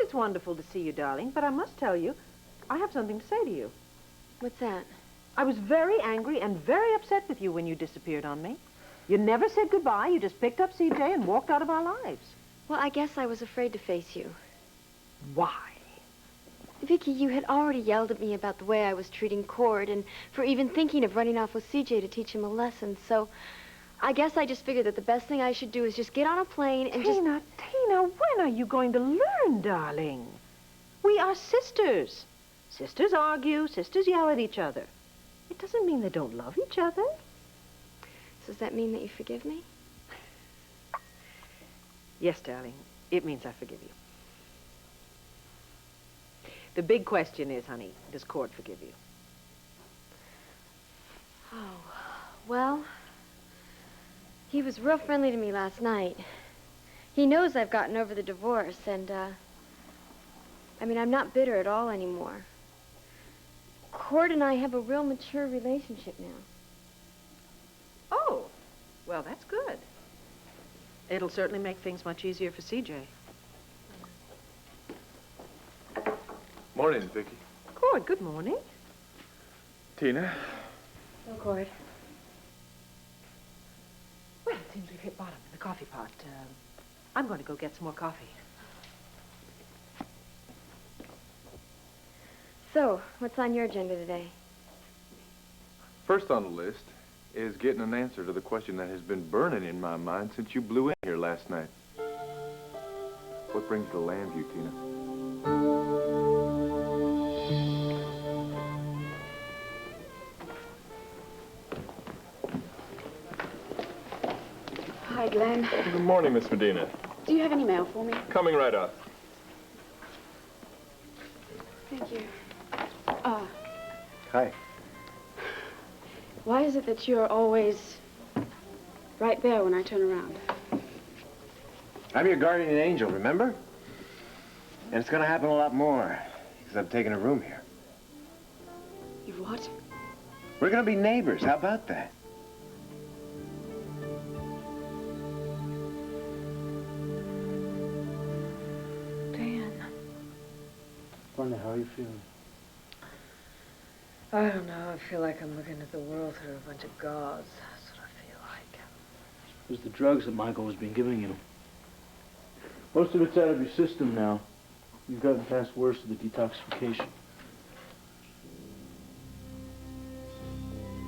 it's wonderful to see you, darling, but I must tell you, I have something to say to you. What's that? I was very angry and very upset with you when you disappeared on me. You never said goodbye. You just picked up CJ and walked out of our lives. Well, I guess I was afraid to face you. Why? Viki, you had already yelled at me about the way I was treating Cord and for even thinking of running off with CJ to teach him a lesson, so I guess I just figured that the best thing I should do is just get on a plane and Tina, when are you going to learn, darling? We are sisters. Sisters argue, sisters yell at each other. It doesn't mean they don't love each other. Does that mean that you forgive me? Yes, darling. It means I forgive you. The big question is, honey, does Cord forgive you? Oh, well, he was real friendly to me last night. He knows I've gotten over the divorce, and, I mean, I'm not bitter at all anymore. Cord and I have a real mature relationship now. Oh, well, that's good. It'll certainly make things much easier for CJ. Morning, Viki. Cord, good morning. Tina. Oh, Cord. Well, it seems we've hit bottom in the coffee pot. I'm going to go get some more coffee. So, what's on your agenda today? First on the list is getting an answer to the question that has been burning in my mind since you blew in here last night. What brings you to Llanview, Tina? Hi, Glenn. Good morning, Miss Medina. Do you have any mail for me? Coming right up. Thank you. Hi. Why is it that you're always right there when I turn around? I'm your guardian angel, remember? And it's gonna happen a lot more, because I've taken a room here. You've what? We're gonna be neighbors, how about that? Dan. Wanda, how are you feeling? I don't know. I feel like I'm looking at the world through a bunch of gauze. That's what I feel like. It was the drugs that Michael has been giving you. Most of it's out of your system now. You've gotten past worse of the detoxification.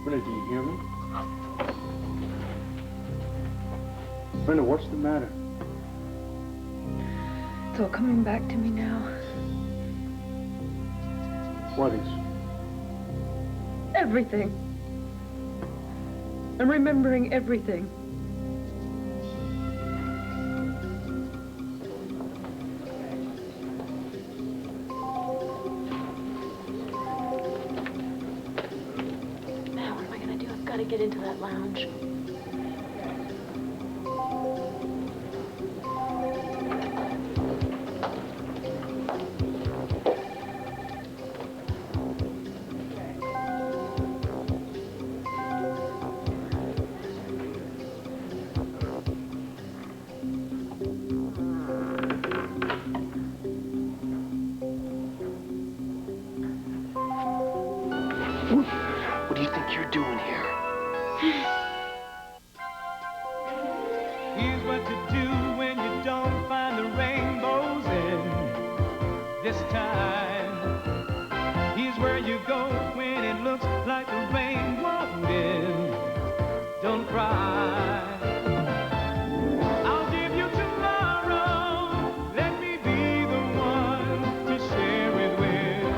Brenda, do you hear me? Brenda, what's the matter? It's all coming back to me now. What is? Everything. I'm remembering everything. Now, what am I gonna do? I've got to get into that lounge. What do you think you're doing here? Here's what to do when you don't find the rainbows in this time. Here's where you go when it looks like the rain won't end. Don't cry. I'll give you tomorrow. Let me be the one to share it with.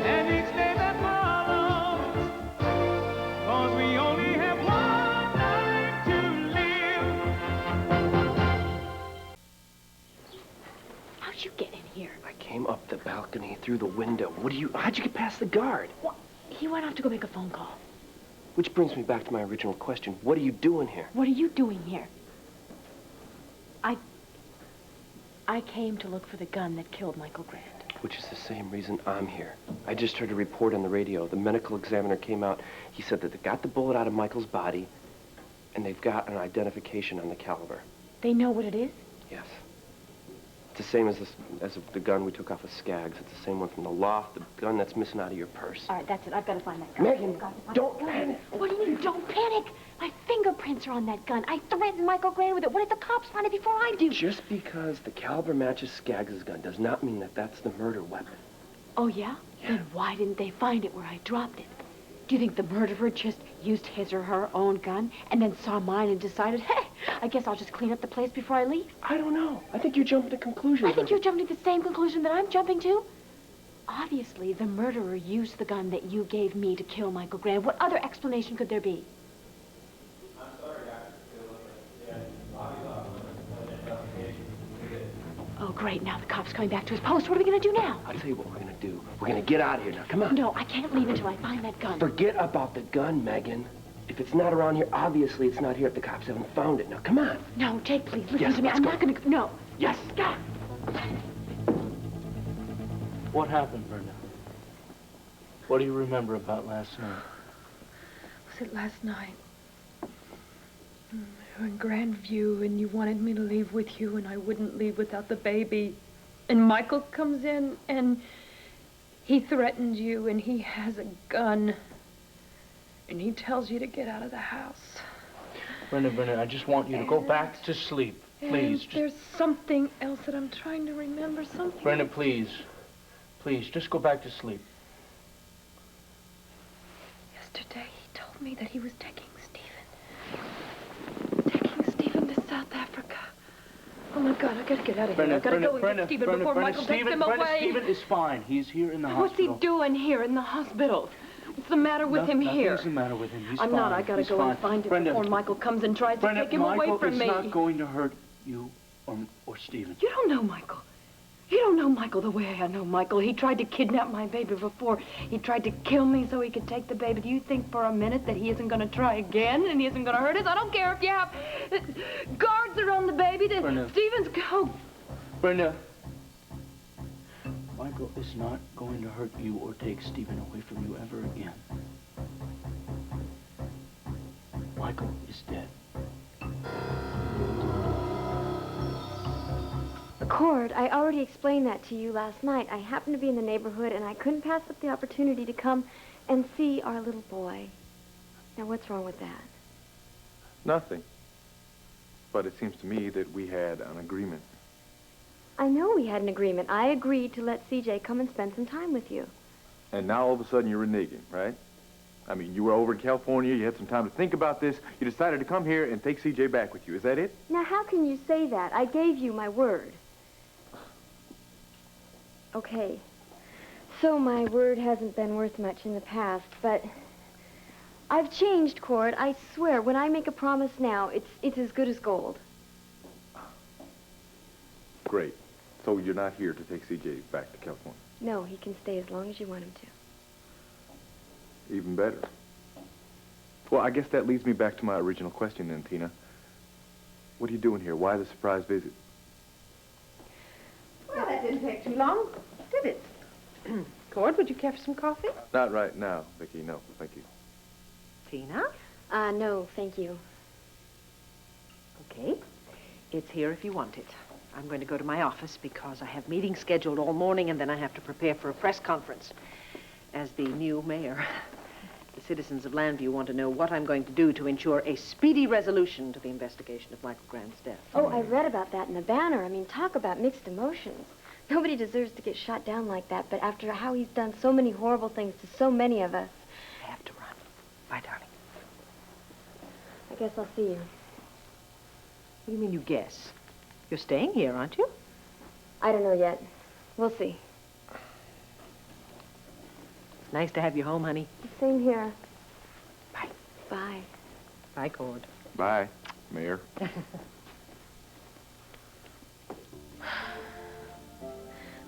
And each day that follows, 'cause we only have one life to live. How'd you get in here? I came up the balcony through the window. How'd you get past the guard? Well, he went off to go make a phone call. Which brings me back to my original question. What are you doing here? What are you doing here? I came to look for the gun that killed Michael Grande. Which is the same reason I'm here. I just heard a report on the radio. The medical examiner came out. He said that they got the bullet out of Michael's body, and they've got an identification on the caliber. They know what it is? Yes. It's the same as the gun we took off of Scaggs. It's the same one from the loft, the gun that's missing out of your purse. All right, that's it. I've got to find that gun. Megan, don't panic. What do you mean, don't panic? My fingerprints are on that gun. I threatened Michael Grande with it. What if the cops find it before I do? Just because the caliber matches Scaggs' gun does not mean that that's the murder weapon. Oh, yeah? Then why didn't they find it where I dropped it? Do you think the murderer just used his or her own gun and then saw mine and decided, hey, I guess I'll just clean up the place before I leave? I don't know. I think you're jumping to conclusions. I think you're jumping to the same conclusion that I'm jumping to. Obviously, the murderer used the gun that you gave me to kill Michael Grande. What other explanation could there be? I'm sorry, Oh, great. Now the cop's coming back to his post. What are we going to do now? I'll tell you what we're going to do. We're going to get out of here now. Come on. No, I can't leave until I find that gun. Forget about the gun, Megan. If it's not around here, obviously it's not here if the cops haven't found it. Now, come on. No, Jake, please, listen Yes, to me. let's I'm go. not going to... No. Yes. God. What happened, Brenda? What do you remember about last night? Was it last night? We were in Grandview, and you wanted me to leave with you, and I wouldn't leave without the baby. And Michael comes in, and he threatens you, and he has a gun. And he tells you to get out of the house. Brenda, I just want you to go back to sleep. Please. And there's something else that I'm trying to remember, something. Brenda, please. Please, just go back to sleep. Yesterday, he told me that he was taking Stephen to South Africa. Oh, my God, I gotta get out of here. I gotta go and get Stephen before Michael takes him away. Stephen is fine. He's here in the What's hospital. he doing here in the hospital? What's the matter with him here? Nothing's the matter with him. He's I'm fine. not. I gotta go and find him before Michael comes and tries to take him away from me. Michael is not going to hurt you or Stephen. You don't know Michael. You don't know Michael the way I know Michael. He tried to kidnap my baby before. He tried to kill me so he could take the baby. Do you think for a minute that he isn't going to try again and he isn't going to hurt us? I don't care if you have guards around the baby. Stephen's go. Brenda. Michael is not going to hurt you or take Stephen away from you ever again. Michael is dead. Cord, I already explained that to you last night. I happened to be in the neighborhood, and I couldn't pass up the opportunity to come and see our little boy. Now, what's wrong with that? Nothing. But it seems to me that we had an agreement. I know we had an agreement. I agreed to let CJ come and spend some time with you. And now all of a sudden you're reneging, right? I mean, you were over in California, you had some time to think about this, you decided to come here and take CJ back with you. Is that it? Now, how can you say that? I gave you my word. Okay. So my word hasn't been worth much in the past, but I've changed, Cord. I swear, when I make a promise now, it's as good as gold. Great. So you're not here to take CJ back to California? No, he can stay as long as you want him to. Even better. Well, I guess that leads me back to my original question then, Tina. What are you doing here? Why the surprise visit? Well, that didn't take too long, did it? Cord, would you care for some coffee? Not right now, Viki. No, thank you. Tina? No, thank you. Okay. It's here if you want it. I'm going to go to my office because I have meetings scheduled all morning and then I have to prepare for a press conference. As the new mayor, the citizens of Llanview want to know what I'm going to do to ensure a speedy resolution to the investigation of Michael Grande's death. Oh, I read about that in the banner. I mean, talk about mixed emotions. Nobody deserves to get shot down like that, but after how he's done so many horrible things to so many of us. I have to run. Bye, darling. I guess I'll see you. What do you mean you guess? You're staying here, aren't you? I don't know yet. We'll see. Nice to have you home, honey. Same here. Bye. Bye. Bye, Cord. Bye, Mayor.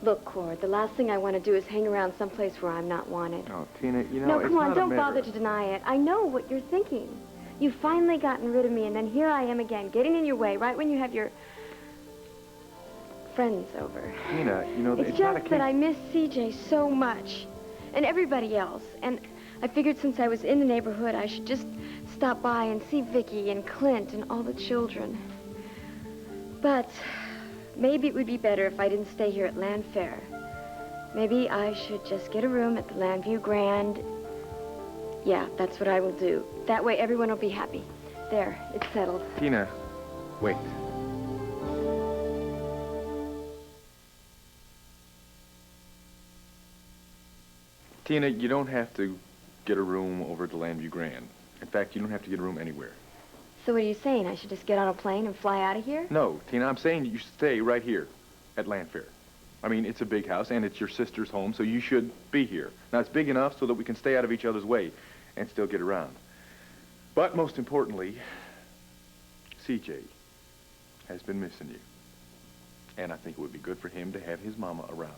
Look, Cord, the last thing I want to do is hang around someplace where I'm not wanted. Oh, Tina, you know, No, it's come on, not a don't matter bother of- to deny it. I know what you're thinking. You've finally gotten rid of me, and then here I am again, getting in your way, right when you have your friends over. Tina, you know, It's it's not a just case... that I miss CJ so much, and everybody else, and I figured since I was in the neighborhood, I should just stop by and see Viki and Clint and all the children. But maybe it would be better if I didn't stay here at Llanfair. Maybe I should just get a room at the Llanview Grande. Yeah, that's what I will do. That way everyone will be happy. There, it's settled. Tina, wait. Tina, you don't have to get a room over at the Llanview Grande. In fact, you don't have to get a room anywhere. So what are you saying? I should just get on a plane and fly out of here? No, Tina, I'm saying you stay right here at Llanfair. I mean, it's a big house, and it's your sister's home, so you should be here. Now, it's big enough so that we can stay out of each other's way and still get around. But most importantly, CJ has been missing you. And I think it would be good for him to have his mama around.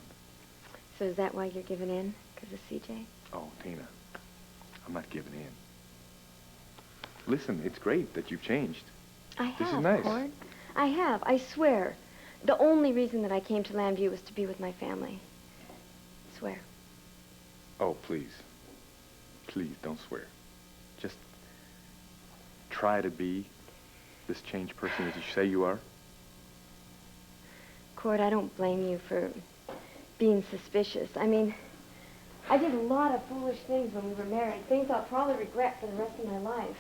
So is that why you're giving in? Because of CJ? Oh, Tina, I'm not giving in. Listen, it's great that you've changed. I have, This is nice. Cord. I have, I swear. The only reason that I came to Llanview was to be with my family. I swear. Oh, please. Please, don't swear. Just try to be this changed person that you say you are. Cord, I don't blame you for being suspicious. I mean, I did a lot of foolish things when we were married. Things I'll probably regret for the rest of my life.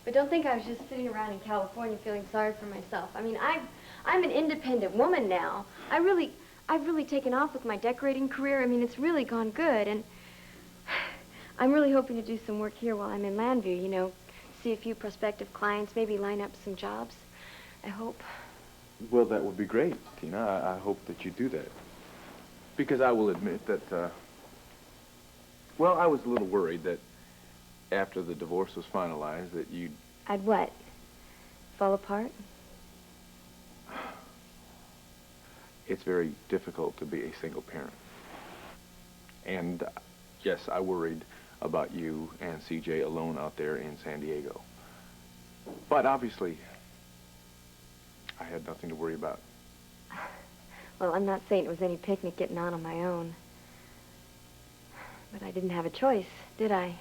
But don't think I was just sitting around in California feeling sorry for myself. I mean, I'm an independent woman now. I've really taken off with my decorating career. I mean, it's really gone good, and I'm really hoping to do some work here while I'm in Llanview, you know, see a few prospective clients, maybe line up some jobs. I hope. Well, that would be great, Tina. I hope that you do that. Because I will admit that, well, I was a little worried that after the divorce was finalized that you'd... I'd what? Fall apart? It's very difficult to be a single parent. And, yes, I worried about you and CJ alone out there in San Diego. But, obviously, I had nothing to worry about. Well, I'm not saying it was any picnic getting on my own. But I didn't have a choice, did I?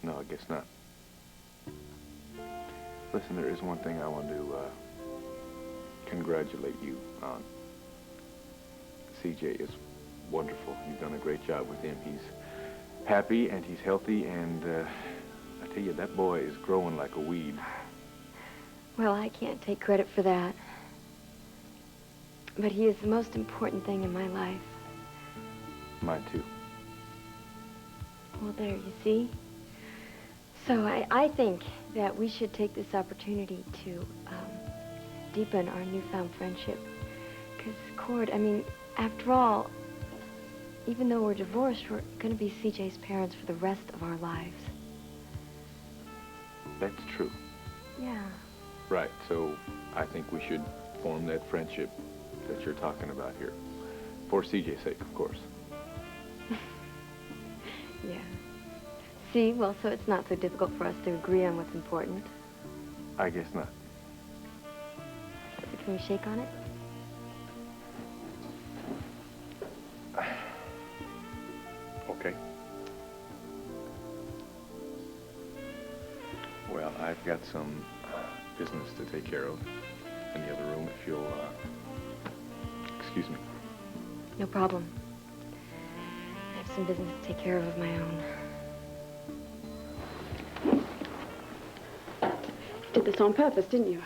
No, I guess not. Listen, there is one thing I want to congratulate you on. CJ is wonderful. You've done a great job with him. He's happy and he's healthy, and I tell you, that boy is growing like a weed. Well, I can't take credit for that. But he is the most important thing in my life. Mine, too. Well, there, you see? So I think that we should take this opportunity to deepen our newfound friendship. Because, Cord, I mean, after all, even though we're divorced, we're going to be CJ's parents for the rest of our lives. That's true. Yeah. Right, so I think we should form that friendship that you're talking about here. For CJ's sake, of course. Yeah. See, well, so it's not so difficult for us to agree on what's important. I guess not. So can we shake on it? Okay. Well, I've got some business to take care of in the other room, if you'll, excuse me. No problem. I have some business to take care of my own. Did this on purpose, didn't you?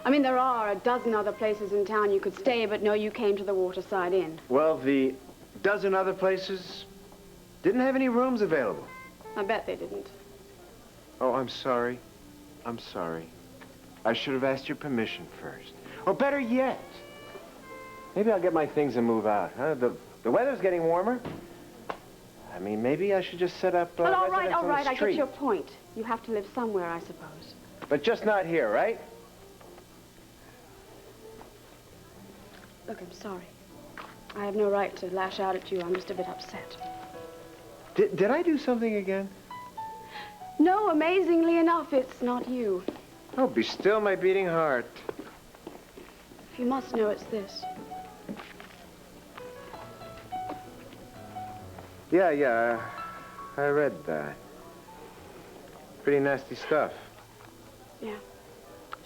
I mean, there are a dozen other places in town you could stay, but no, you came to the Waterside Inn. Well, the dozen other places didn't have any rooms available. I bet they didn't. Oh, I'm sorry. I'm sorry. I should have asked your permission first. Or better yet, maybe I'll get my things and move out, huh? The weather's getting warmer. I mean, maybe I should just set up Well, all right, residence on the I street. get your point. You have to live somewhere, I suppose. But just not here, right? Look, I'm sorry. I have no right to lash out at you. I'm just a bit upset. Did I do something again? No, amazingly enough, it's not you. Oh, be still my beating heart. If you must know, it's this. Yeah, I read that. Pretty nasty stuff. Yeah.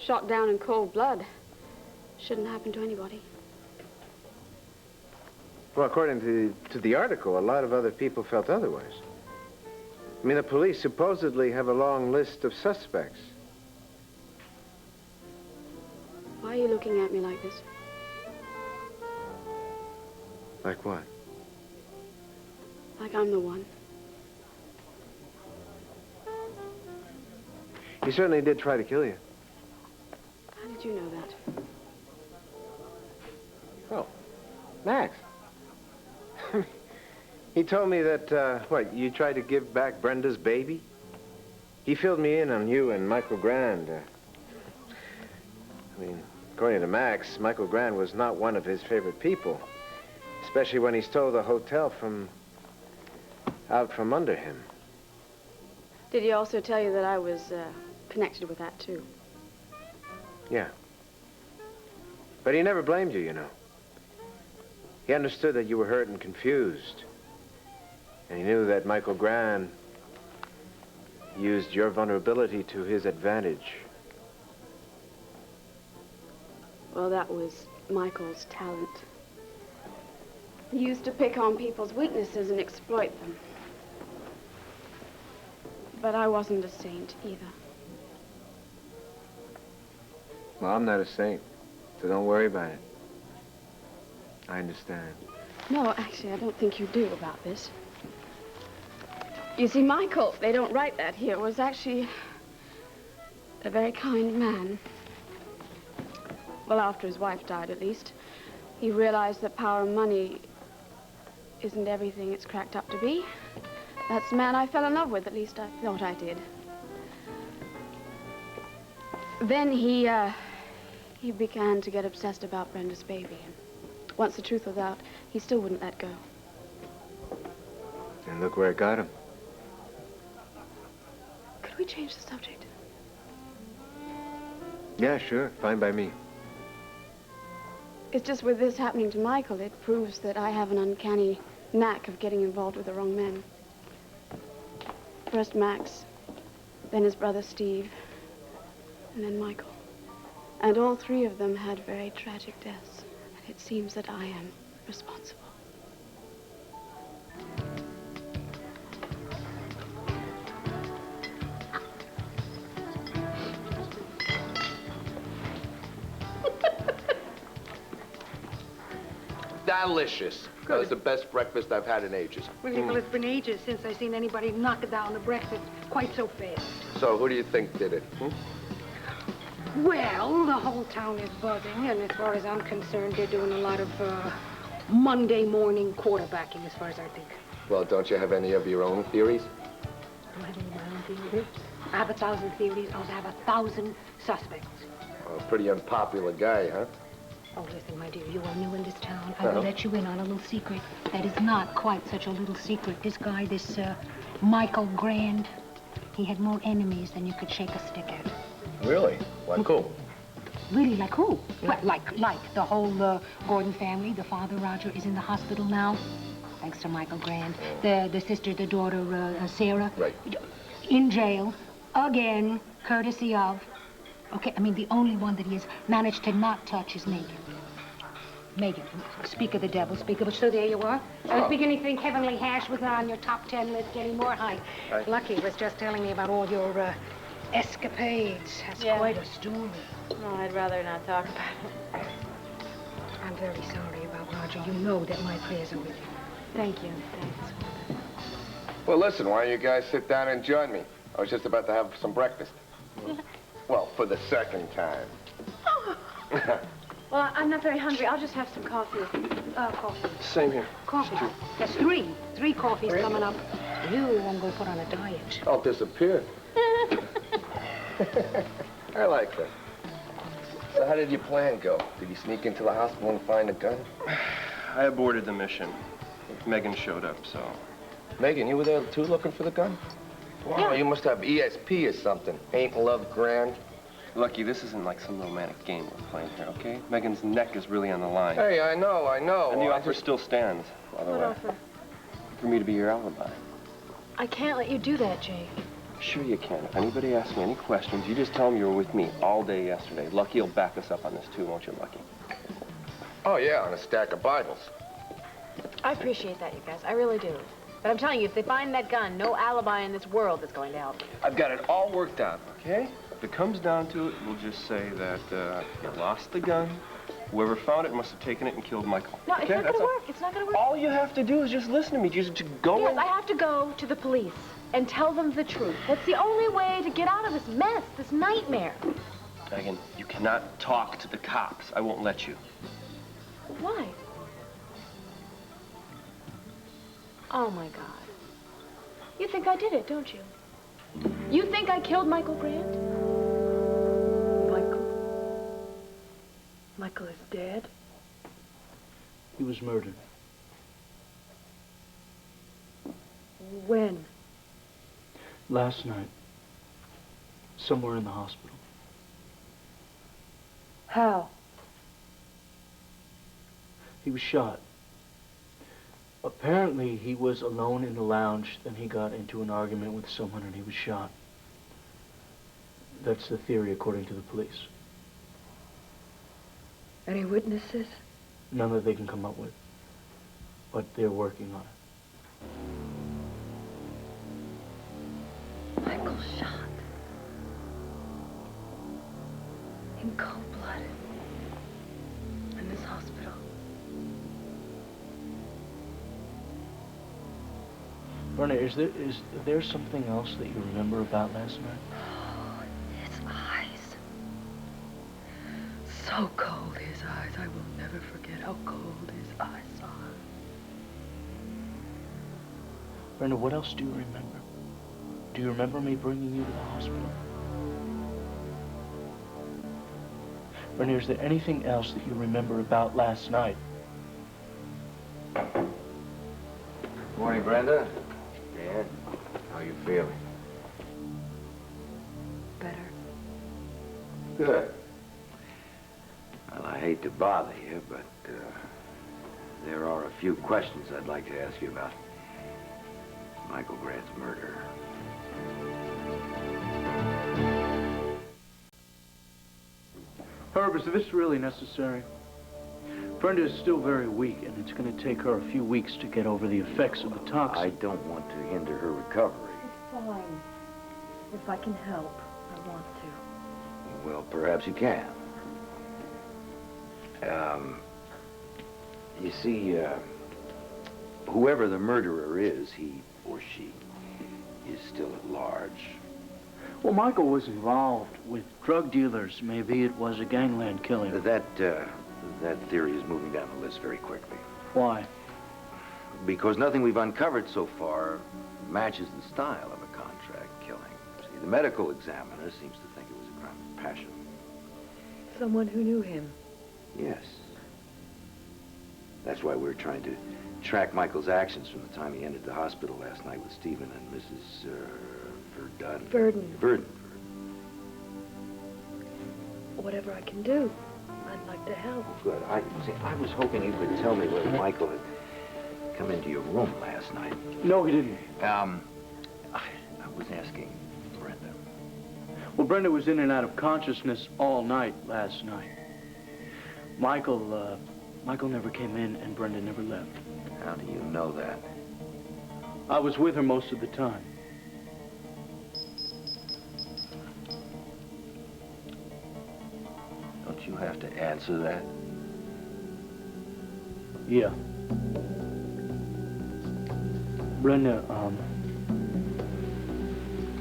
Shot down in cold blood. Shouldn't happen to anybody. Well, according to the article, a lot of other people felt otherwise. I mean, the police supposedly have a long list of suspects. Why are you looking at me like this? Like what? Like I'm the one. He certainly did try to kill you. How did you know that? Oh, Max. He told me that, what, you tried to give back Brenda's baby? He filled me in on you and Michael Grande. I mean, according to Max, Michael Grande was not one of his favorite people, especially when he stole the hotel out from under him. Did he also tell you that I was connected with that, too? Yeah. But he never blamed you, you know. He understood that you were hurt and confused. And he knew that Michael Grande used your vulnerability to his advantage. Well, that was Michael's talent. He used to pick on people's weaknesses and exploit them. But I wasn't a saint either. Well, I'm not a saint, so don't worry about it. I understand. No, actually, I don't think you do about this. You see, Michael, they don't write that here, was actually a very kind man. Well, after his wife died, at least. He realized that power and money isn't everything it's cracked up to be. That's the man I fell in love with, at least I thought I did. Then he began to get obsessed about Brenda's baby. Once the truth was out, he still wouldn't let go. And look where it got him. Could we change the subject? Yeah, sure. Fine by me. It's just with this happening to Michael, it proves that I have an uncanny knack of getting involved with the wrong men. First Max, then his brother Steve, and then Michael. And all three of them had very tragic deaths. And it seems that I am responsible. Delicious. That was the best breakfast I've had in ages. Well, it's been ages since I've seen anybody knock down a breakfast quite so fast. So, who do you think did it? Well, the whole town is buzzing, and as far as I'm concerned, they're doing a lot of Monday morning quarterbacking, as far as I think. Well, don't you have any of your own theories? I don't have any of my own theories. I have 1,000 theories. I also have 1,000 suspects. Oh, pretty unpopular guy, huh? Oh, listen, my dear, you are new in this town. I will let you in on a little secret that is not quite such a little secret. This guy, this Michael Grande, he had more enemies than you could shake a stick at. Really? Like who? Really, like who? Like the whole Gordon family. The father, Roger, is in the hospital now, thanks to Michael Grande. The sister, the daughter, Sarah. Right. In jail, again, courtesy of. Okay, I mean, the only one that he has managed to not touch is Megan. Megan, speak of the devil, speak of it. So there you are. I was beginning to think Heavenly Hash was not on your top 10 list anymore. Hi. Lucky was just telling me about all your escapades. That's quite a story. Oh, I'd rather not talk about it. I'm very sorry about Roger. You know that my prayers are with you. Thank you. Thanks. Well, listen, why don't you guys sit down and join me? I was just about to have some breakfast. Well, for the second time. Well, I'm not very hungry. I'll just have some coffee. Coffee. Same here. Coffee. That's three. 3 coffees coming up. You won't go put on a diet. I'll disappear. I like that. So how did your plan go? Did you sneak into the hospital and find a gun? I aborted the mission. Megan showed up, so... Megan, you were there too looking for the gun? Wow, you must have ESP or something. Ain't love grand? Lucky, this isn't like some romantic game we're playing here, okay? Megan's neck is really on the line. Hey, I know. And the offer still stands, by the way. What offer? For me to be your alibi. I can't let you do that, Jay. Sure you can. If anybody asks me any questions, you just tell them you were with me all day yesterday. Lucky will back us up on this too, won't you, Lucky? Oh, yeah, on a stack of Bibles. I appreciate that, you guys. I really do. But I'm telling you, if they find that gun, no alibi in this world is going to help you. I've got it all worked out, okay? If it comes down to it, we'll just say that you lost the gun. Whoever found it must have taken it and killed Michael. No, it's okay? not going to work. It's not going to work. All you have to do is just listen to me. Just go Yes, in. I have to go to the police and tell them the truth. That's the only way to get out of this mess, this nightmare. Megan, you cannot talk to the cops. I won't let you. Why? Oh, my God. You think I did it, don't you? You think I killed Michael Grant? Michael is dead? He was murdered. When? Last night. Somewhere in the hospital. How? He was shot. Apparently, he was alone in the lounge, then he got into an argument with someone and he was shot. That's the theory according to the police. Any witnesses? None that they can come up with. But they're working on it. Michael shot. In cold blood. In this hospital. Brenda, is there something else that you remember about last night? Oh, his eyes. So cold, his eyes. I will never forget how cold his eyes are. Brenda, what else do you remember? Do you remember me bringing you to the hospital? Brenda, is there anything else that you remember about last night? Morning, Brenda. Dan, how you feeling? Better. Good. Well, I hate to bother you, but there are a few questions I'd like to ask you about Michael Grant's murder. Herb, is this really necessary? Brenda is still very weak, and it's going to take her a few weeks to get over the effects of the toxin. I don't want to hinder her recovery. It's fine. If I can help, I want to. Well, perhaps you can. You see, whoever the murderer is, he or she is still at large. Well, Michael was involved with drug dealers. Maybe it was a gangland killing. That theory is moving down the list very quickly. Why? Because nothing we've uncovered so far matches the style of a contract killing. See, the medical examiner seems to think it was a crime of passion. Someone who knew him. Yes. That's why we're trying to track Michael's actions from the time he entered the hospital last night with Stephen and Mrs. Verdun. Whatever I can do, I'd like to help. Good. I was hoping you could tell me whether Michael had come into your room last night. No, he didn't. I was asking Brenda. Well, Brenda was in and out of consciousness all night last night. Michael never came in and Brenda never left. How do you know that? I was with her most of the time. Don't you have to answer that? Yeah. Brenda,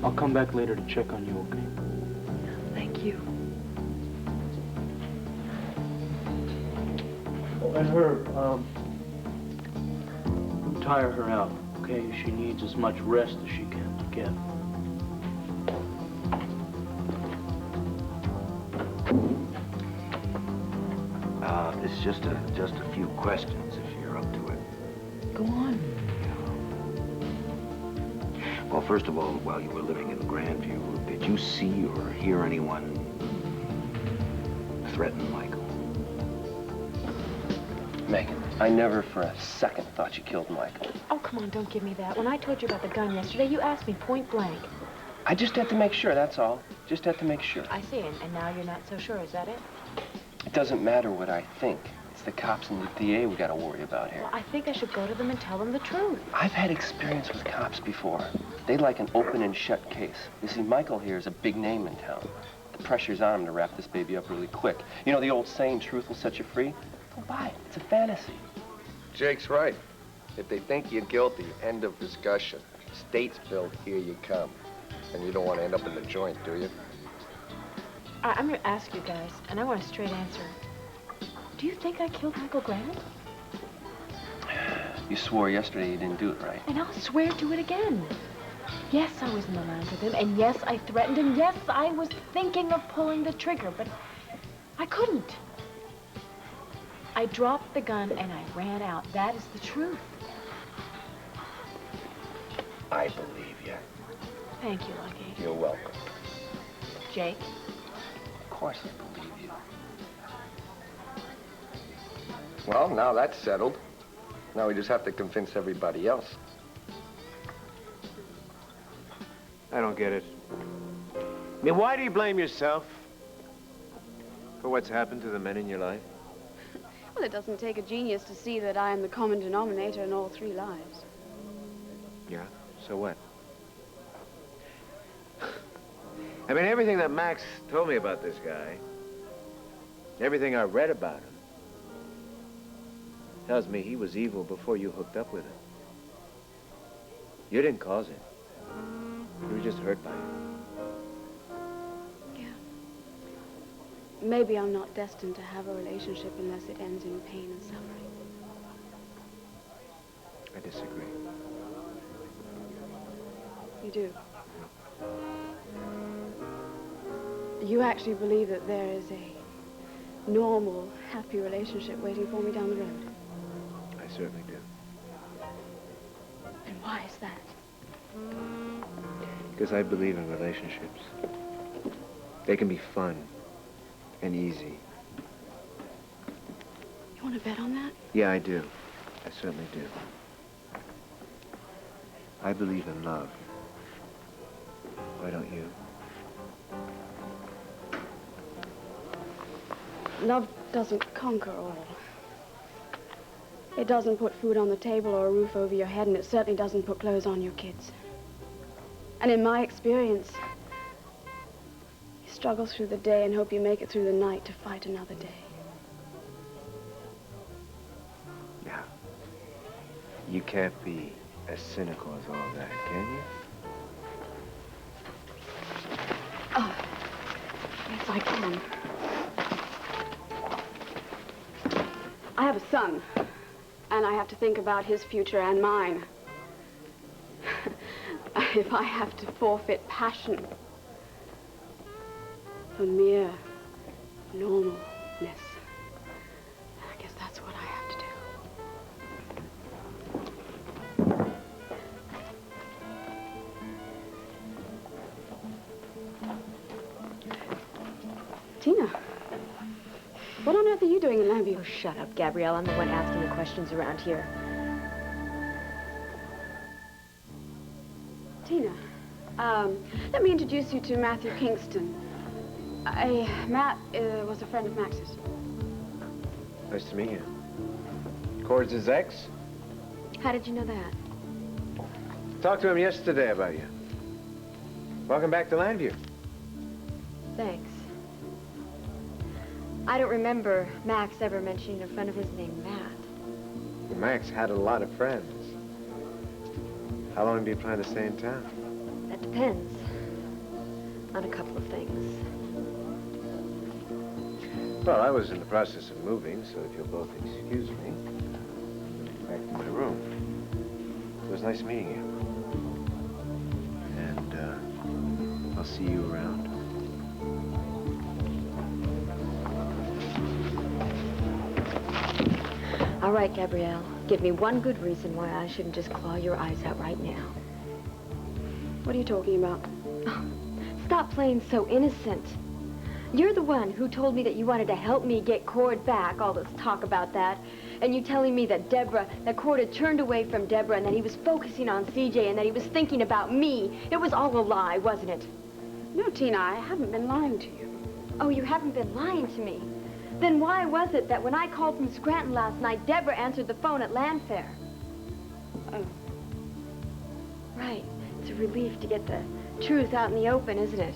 I'll come back later to check on you, okay? Thank you. Oh, and Herb, tire her out, okay? She needs as much rest as she can get. It's just a few questions if you're up to it. Go on. Well, first of all, while you were living in Grandview, did you see or hear anyone threaten Michael? Megan, I never for a second thought you killed Michael. Oh, come on, don't give me that. When I told you about the gun yesterday, you asked me point blank. I just had to make sure, that's all. Just had to make sure. I see, and now you're not so sure, is that it? It doesn't matter what I think. It's the cops and the DA we gotta worry about here. Well, I think I should go to them and tell them the truth. I've had experience with cops before. They like an open and shut case. You see, Michael here is a big name in town. The pressure's on him to wrap this baby up really quick. You know the old saying, truth will set you free? Don't buy it. It's a fantasy. Jake's right. If they think you're guilty, end of discussion. State's built, here you come. And you don't want to end up in the joint, do you? I'm going to ask you guys, and I want a straight answer. Do you think I killed Michael Grande? You swore yesterday you didn't do it, right? And I'll swear to it again. Yes, I was in the lounge with him, and yes, I threatened him. Yes, I was thinking of pulling the trigger, but I couldn't. I dropped the gun and I ran out. That is the truth. I believe you. Thank you, Lucky. You're welcome. Jake? Of course I believe you. Well, now that's settled. Now we just have to convince everybody else. I don't get it. I mean, why do you blame yourself for what's happened to the men in your life? Well, it doesn't take a genius to see that I am the common denominator in all three lives. Yeah, so what? I mean, everything that Max told me about this guy, everything I read about him, tells me he was evil before you hooked up with him. You didn't cause it. You were just hurt by it. Yeah. Maybe I'm not destined to have a relationship unless it ends in pain and suffering. I disagree. You do? You actually believe that there is a normal, happy relationship waiting for me down the road? I certainly do. And why is that? Because I believe in relationships. They can be fun and easy. You want to bet on that? Yeah, I do. I certainly do. I believe in love. Why don't you? Love doesn't conquer all. It doesn't put food on the table or a roof over your head, and it certainly doesn't put clothes on your kids. And in my experience, you struggle through the day and hope you make it through the night to fight another day. Yeah. You can't be as cynical as all that, can you? Oh, yes, I can. I have a son, and I have to think about his future and mine. If I have to forfeit passion for mere normalness, I guess that's what I have to do. Tina, what on earth are you doing in Llanview? Oh, shut up, Gabrielle. I'm the one asking the questions around here. Tina, let me introduce you to Matthew Kingston. Matt was a friend of Max's. Nice to meet you. Cord's his ex? How did you know that? Talked to him yesterday about you. Welcome back to Llanview. Thanks. I don't remember Max ever mentioning a friend of his named Matt. Well, Max had a lot of friends. How long do you plan to stay in town? That depends on a couple of things. Well, I was in the process of moving, so if you'll both excuse me, back to my room. It was nice meeting you. And, I'll see you around. All right, Gabrielle. Give me one good reason why I shouldn't just claw your eyes out right now. What are you talking about? Oh, stop playing so innocent. You're the one who told me that you wanted to help me get Cord back, all this talk about that. And you telling me that Cord had turned away from Deborah and that he was focusing on CJ and that he was thinking about me. It was all a lie, wasn't it? No, Tina, I haven't been lying to you. Oh, you haven't been lying to me? Then why was it that when I called from Scranton last night, Deborah answered the phone at Llanfair? Oh. Right. It's a relief to get the truth out in the open, isn't it?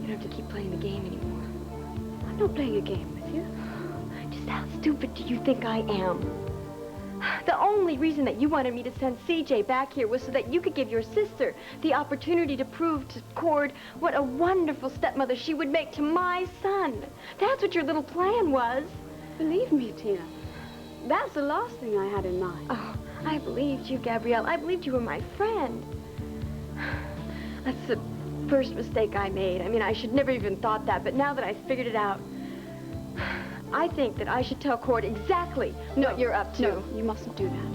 You don't have to keep playing the game anymore. I'm not playing a game with you. Just how stupid do you think I am? The only reason that you wanted me to send CJ back here was so that you could give your sister the opportunity to prove to Cord what a wonderful stepmother she would make to my son. That's what your little plan was. Believe me, Tina, that's the last thing I had in mind. Oh, I believed you, Gabrielle. I believed you were my friend. That's the first mistake I made. I mean, I should never even thought that, but now that I've figured it out, I think that I should tell Cord exactly what you're up to. No, you mustn't do that.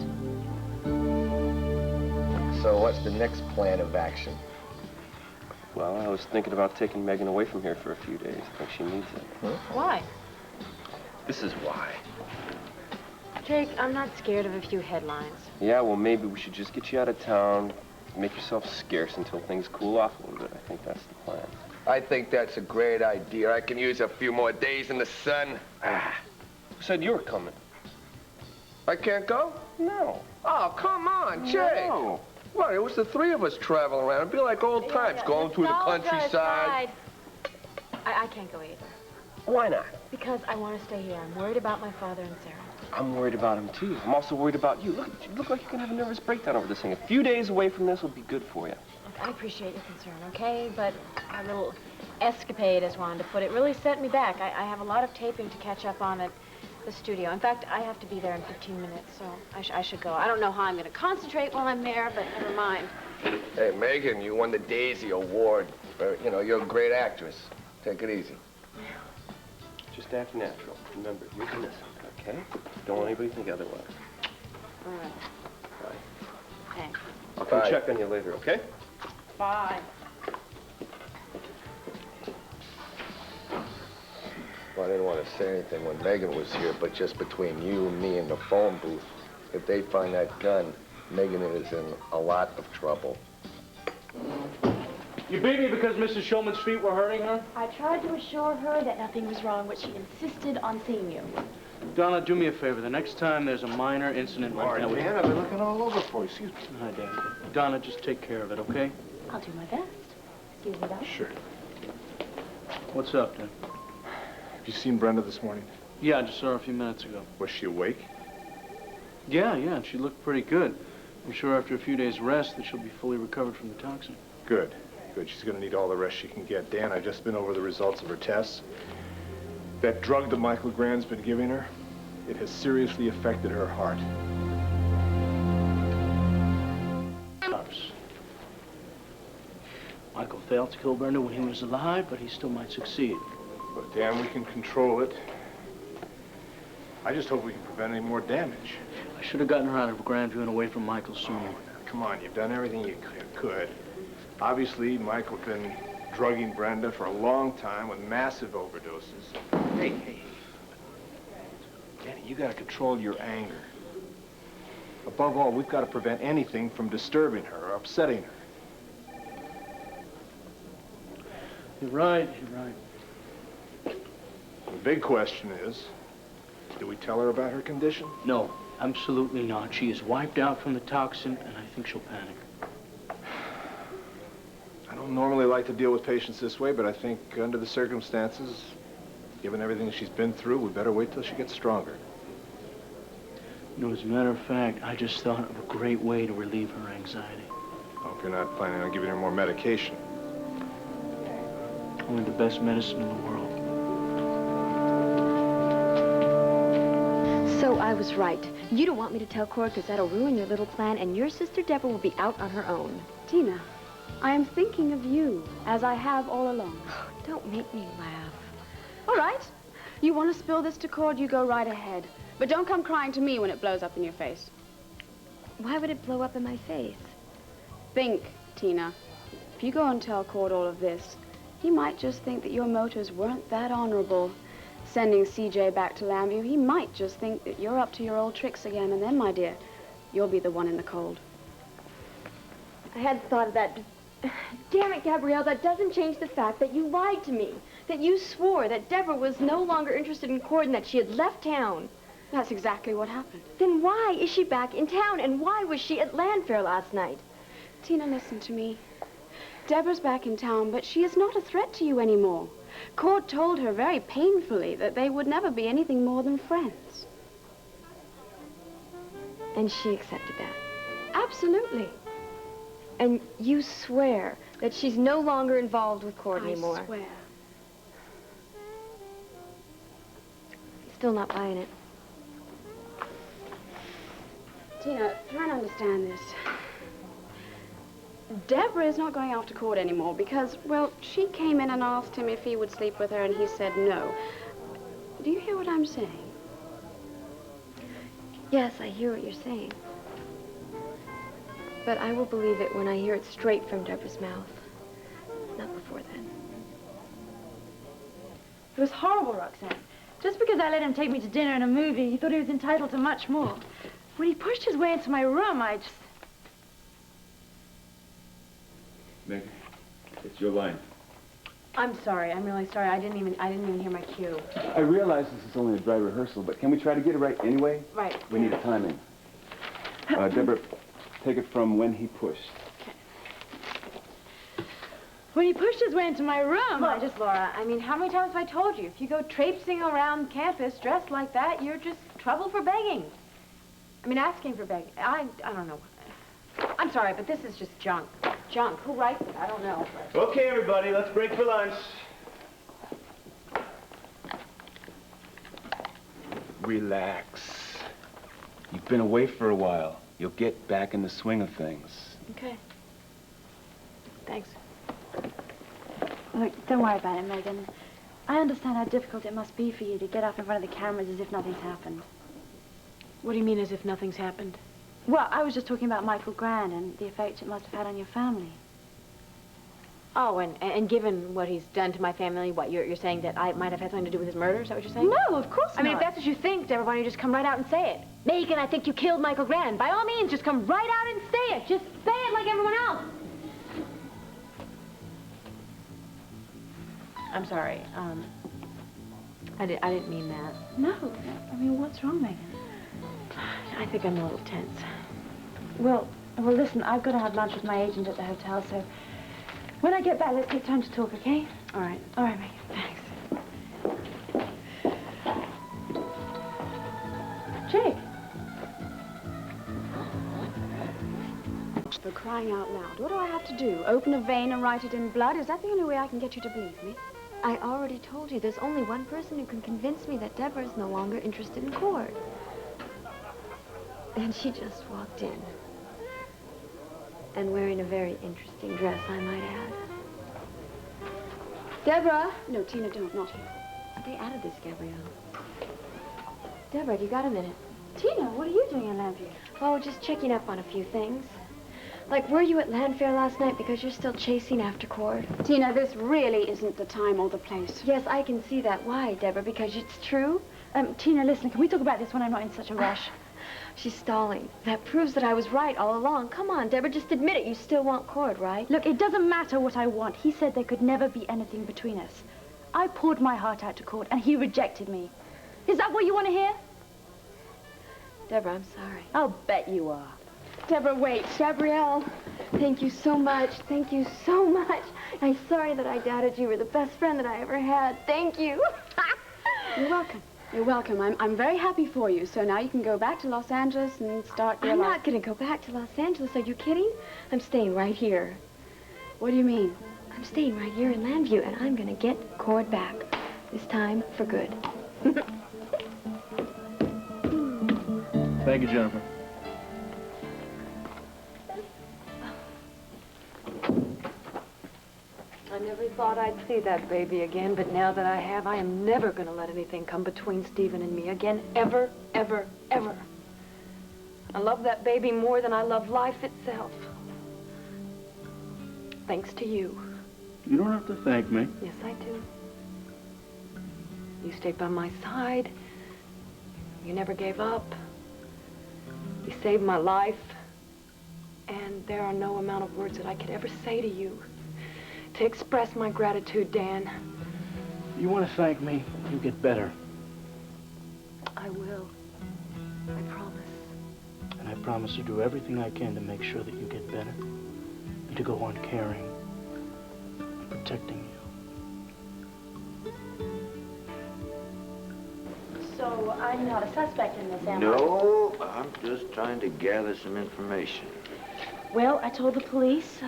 So what's the next plan of action? Well, I was thinking about taking Megan away from here for a few days. I think she needs it. Huh? Why? This is why. Jake, I'm not scared of a few headlines. Yeah, well, maybe we should just get you out of town, make yourself scarce until things cool off a little bit. I think that's the plan. I think that's a great idea. I can use a few more days in the sun. Who said you were coming? I can't go? No. Oh, come on, Jake. No. What, it was the three of us traveling around. It'd be like old times, going through the countryside. I can't go either. Why not? Because I want to stay here. I'm worried about my father and Sarah. I'm worried about him, too. I'm also worried about you. Look, you look like you're going to have a nervous breakdown over this thing. A few days away from this will be good for you. Look, I appreciate your concern, okay? But our little escapade, as Wanda put it, really set me back. I have a lot of taping to catch up on at the studio. In fact, I have to be there in 15 minutes, so I should go. I don't know how I'm going to concentrate while I'm there, but never mind. Hey, Megan, you won the Daisy Award. You're a great actress. Take it easy. Just act natural. Remember, you're innocent, okay? Don't want anybody to think otherwise. All right. Bye. Thanks. I'll come Bye. check on you later, okay? Bye. Well, I didn't want to say anything when Megan was here, but just between you and me and the phone booth, if they find that gun, Megan is in a lot of trouble. You beat me because Mrs. Shulman's feet were hurting her? I tried to assure her that nothing was wrong, but she insisted on seeing you. Donna, do me a favor. The next time there's a minor incident like that... Dan, I've been looking all over for you. Excuse me. Hi, Dad. Donna, just take care of it, okay? I'll do my best. Excuse me, Doc. Sure. What's up, Dad? Have you seen Brenda this morning? Yeah, I just saw her a few minutes ago. Was she awake? Yeah, she looked pretty good. I'm sure after a few days' rest that she'll be fully recovered from the toxin. Good. Good. She's going to need all the rest she can get. Dan, I've just been over the results of her tests. That drug that Michael Grande's been giving her, it has seriously affected her heart. Michael failed to kill Brenda when he was alive, but he still might succeed. But Dan, we can control it. I just hope we can prevent any more damage. I should have gotten her out of Grandview and away from Michael sooner. Oh, now, come on, you've done everything you could. Obviously, Michael's been drugging Brenda for a long time with massive overdoses. Hey. Danny, you gotta control your anger. Above all, we've got to prevent anything from disturbing her or upsetting her. You're right. The big question is, do we tell her about her condition? No, absolutely not. She is wiped out from the toxin, and I think she'll panic. I don't normally like to deal with patients this way, but I think under the circumstances, given everything she's been through, we better wait till she gets stronger. You know, as a matter of fact, I just thought of a great way to relieve her anxiety. I hope you're not planning on giving her more medication. Only the best medicine in the world. So I was right. You don't want me to tell Cord because that'll ruin your little plan, and your sister Deborah will be out on her own. Tina, I am thinking of you, as I have all along. Don't make me laugh. All right. You want to spill this to Cord, you go right ahead. But don't come crying to me when it blows up in your face. Why would it blow up in my face? Think, Tina. If you go and tell Cord all of this, He might just think that your motives weren't that honorable. Sending CJ back to Llanview, he might just think that you're up to your old tricks again, and then, my dear, you'll be the one in the cold. I hadn't thought of that. Damn it, Gabrielle, that doesn't change the fact that you lied to me. That you swore that Deborah was no longer interested in Cord and that she had left town. That's exactly what happened. Then why is she back in town, and why was she at Llanfair last night? Tina, listen to me. Deborah's back in town, but she is not a threat to you anymore. Cord told her very painfully that they would never be anything more than friends. And she accepted that? Absolutely. And you swear that she's no longer involved with Cord anymore? I swear. Still not buying it. Tina, try and understand this. Deborah is not going after Cord anymore because, well, she came in and asked him if he would sleep with her and he said no. Do you hear what I'm saying? Yes, I hear what you're saying. But I will believe it when I hear it straight from Deborah's mouth. Not before then. It was horrible, Roxanne. Just because I let him take me to dinner and a movie, he thought he was entitled to much more. When he pushed his way into my room, I just... Megan, it's your line. I'm sorry. I'm really sorry. I didn't even hear my cue. I realize this is only a dry rehearsal, but can we try to get it right anyway? Right. We need a timing. Deborah, take it from when he pushed. When he pushed his way into my room, Laura, I mean, how many times have I told you? If you go traipsing around campus dressed like that, you're just trouble for begging. I mean, asking for begging. I don't know. I'm sorry, but this is just junk. Junk. Who writes it? I don't know. Okay, everybody, let's break for lunch. Relax. You've been away for a while. You'll get back in the swing of things. Okay. Thanks. Look, don't worry about it, Megan. I understand how difficult it must be for you to get up in front of the cameras as if nothing's happened. What do you mean, as if nothing's happened? Well, I was just talking about Michael Grande and the effect it must have had on your family. Oh, and given what he's done to my family, what, you're saying that I might have had something to do with his murder? Is that what you're saying? No, of course not. I mean, if that's what you think, Deborah, why don't you just come right out and say it? Megan, I think you killed Michael Grande. By all means, just come right out and say it. Just say it like everyone else. I'm sorry. I didn't mean that. No. I mean, what's wrong, Megan? I think I'm a little tense. Well, listen, I've got to have lunch with my agent at the hotel, so when I get back, let's take time to talk, okay? All right. All right, Megan. Thanks. Jake. For crying out loud, what do I have to do? Open a vein and write it in blood? Is that the only way I can get you to believe me? I already told you there's only one person who can convince me that Deborah is no longer interested in Cord. And she just walked in. And wearing a very interesting dress, I might add. Deborah! No, Tina, don't. Not here. Stay out of this, Gabrielle. Deborah, you got a minute? Tina, what are you doing in Llanview? Oh, just checking up on a few things. Like, were you at Llanfair last night because you're still chasing after Cord? Tina, this really isn't the time or the place. Yes, I can see that. Why, Deborah? Because it's true? Tina, listen, can we talk about this when I'm not in such a rush? She's stalling. That proves that I was right all along. Come on, Deborah, just admit it. You still want Cord, right? Look, it doesn't matter what I want. He said there could never be anything between us. I poured my heart out to Cord, and he rejected me. Is that what you want to hear? Deborah, I'm sorry. I'll bet you are. Deborah, wait. Gabrielle, thank you so much. Thank you so much. I'm sorry that I doubted you were the best friend that I ever had. Thank you. You're welcome. You're welcome. I'm very happy for you. So now you can go back to Los Angeles and start your life. I'm not going to go back to Los Angeles. Are you kidding? I'm staying right here. What do you mean? I'm staying right here in Llanview, and I'm going to get Cord back. This time for good. Thank you, Jennifer. I never thought I'd see that baby again, but now that I have, I am never going to let anything come between Stephen and me again. Ever, ever, ever. I love that baby more than I love life itself. Thanks to you. You don't have to thank me. Yes, I do. You stayed by my side. You never gave up. You saved my life. And there are no amount of words that I could ever say to you to express my gratitude, Dan. You want to thank me, you get better. I will. I promise. And I promise to do everything I can to make sure that you get better. And to go on caring and protecting you. So I'm not a suspect in this, am I? No, I'm just trying to gather some information. Well, I told the police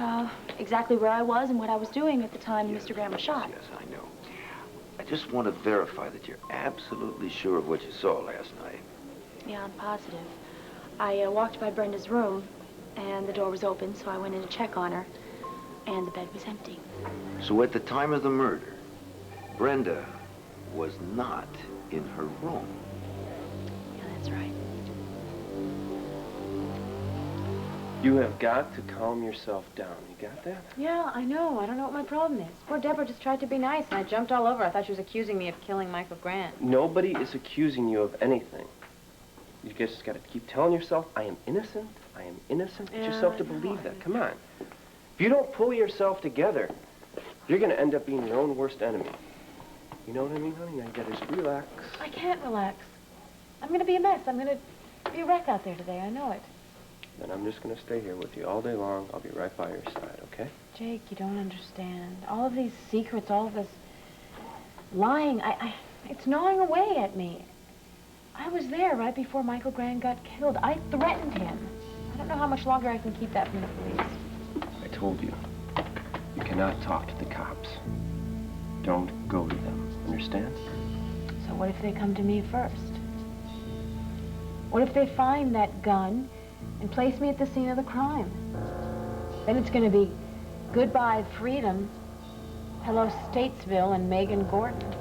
exactly where I was and what I was doing at the time Mr. Graham was shot. Yes, I know. I just want to verify that you're absolutely sure of what you saw last night. Yeah, I'm positive. I walked by Brenda's room, and the door was open, so I went in to check on her, and the bed was empty. So at the time of the murder, Brenda was not in her room. Yeah, that's right. You have got to calm yourself down. You got that? Yeah, I know. I don't know what my problem is. Poor Deborah just tried to be nice, and I jumped all over. I thought she was accusing me of killing Michael Grant. Nobody is accusing you of anything. You just got to keep telling yourself, I am innocent. I am innocent. Get yourself to believe that. Come on. If you don't pull yourself together, you're going to end up being your own worst enemy. You know what I mean, honey? Now you got to just relax. I can't relax. I'm going to be a mess. I'm going to be a wreck out there today. I know it. Then I'm just going to stay here with you all day long. I'll be right by your side, okay? Jake, you don't understand. All of these secrets, all of this lying, it's gnawing away at me. I was there right before Michael Grant got killed. I threatened him. I don't know how much longer I can keep that from the police. I told you, you cannot talk to the cops. Don't go to them, understand? So what if they come to me first? What if they find that gun and place me at the scene of the crime? Then it's going to be goodbye freedom, hello Statesville and Megan Gordon.